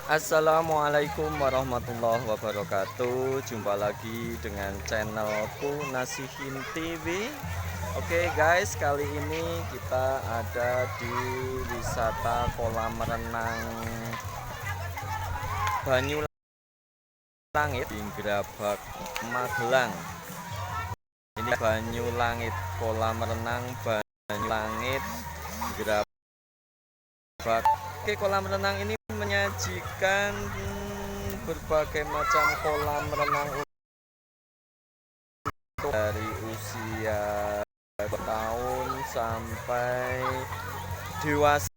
Assalamualaikum warahmatullahi wabarakatuh. Jumpa lagi dengan channelku Nasihin TV. Oke guys, kali ini kita ada di wisata kolam renang Banyulangit di Gerabak, Magelang. Ini Banyulangit, kolam renang Banyulangit, Gerabak. Oke, kolam renang ini menyajikan berbagai macam kolam renang untuk dari usia 2 tahun sampai dewasa.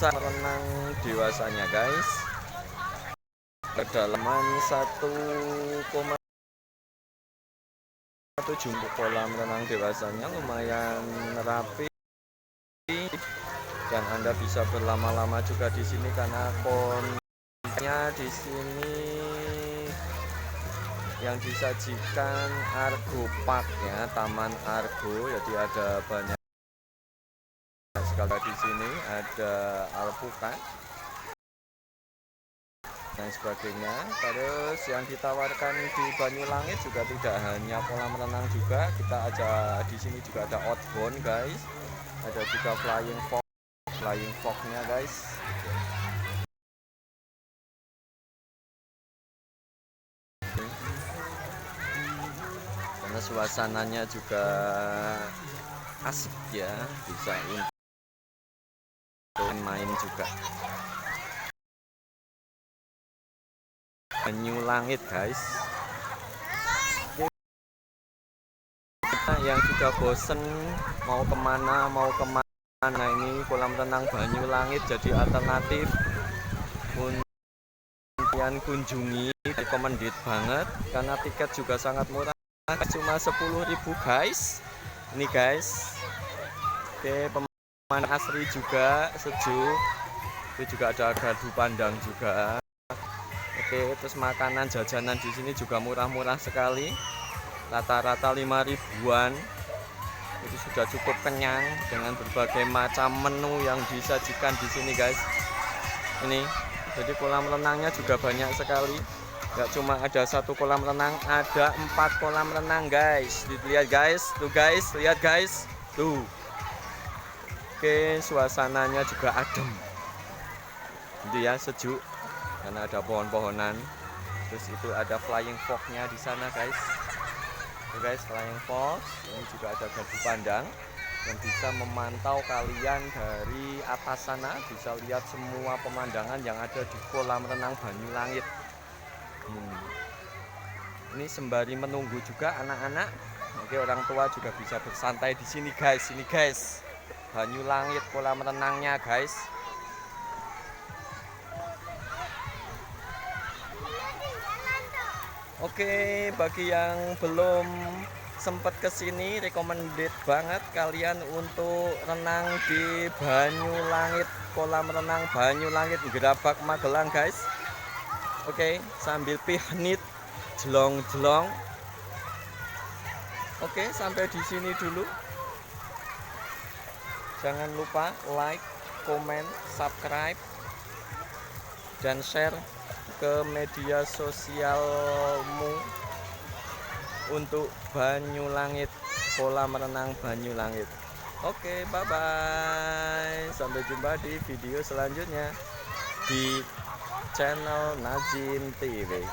Renang dewasanya guys, kedalaman 1,7 untuk kolam renang dewasanya, lumayan rapi dan Anda bisa berlama-lama juga di sini karena konsepnya di sini yang disajikan Argo Park ya, Taman Argo. Jadi ada banyak sekali di sini, ada alpukat dan sebagainya. Terus yang ditawarkan di Banyulangit juga tidak hanya kolam renang, juga kita ada di sini juga ada outbound guys, ada juga flying fox-nya guys. Karena suasananya juga asik ya, bisa untuk main juga. Banyulangit guys. Yang sudah bosen mau kemana, ini kolam renang Banyulangit jadi alternatif untuk kalian kunjungi. Recommended banget karena tiket juga sangat murah, cuma 10.000 guys. Ini guys, oke, pemandangan asri juga sejuk. Itu juga ada gardu pandang juga. Oke, terus makanan jajanan di sini juga murah-murah sekali, rata-rata 5.000-an. Itu sudah cukup kenyang dengan berbagai macam menu yang disajikan di sini guys. Ini jadi kolam renangnya juga banyak sekali, nggak cuma ada satu kolam renang, ada 4 kolam renang guys. Lihat guys, tuh guys, lihat guys, tuh. Oke, suasananya juga adem, itu ya, sejuk karena ada pohon-pohonan. Terus itu ada flying fox-nya di sana guys. Tuh guys, flying fox. Ini juga ada gardu pandang yang bisa memantau kalian dari atas sana, bisa lihat semua pemandangan yang ada di kolam renang Banyulangit. Ini sembari menunggu juga anak-anak. Oke, orang tua juga bisa bersantai di sini guys. Ini guys, Banyulangit kolam renangnya guys. Oke, bagi yang belum sempat kesini, recommended banget kalian untuk renang di Banyulangit, kolam renang Banyulangit Gerabak, Magelang guys. Oke, sambil piknik jelong-jelong. Oke, sampai di sini dulu. Jangan lupa like, comment, subscribe, dan share ke media sosialmu untuk Banyulangit, kolam renang Banyulangit. Oke, bye bye, sampai jumpa di video selanjutnya di channel Nazim TV.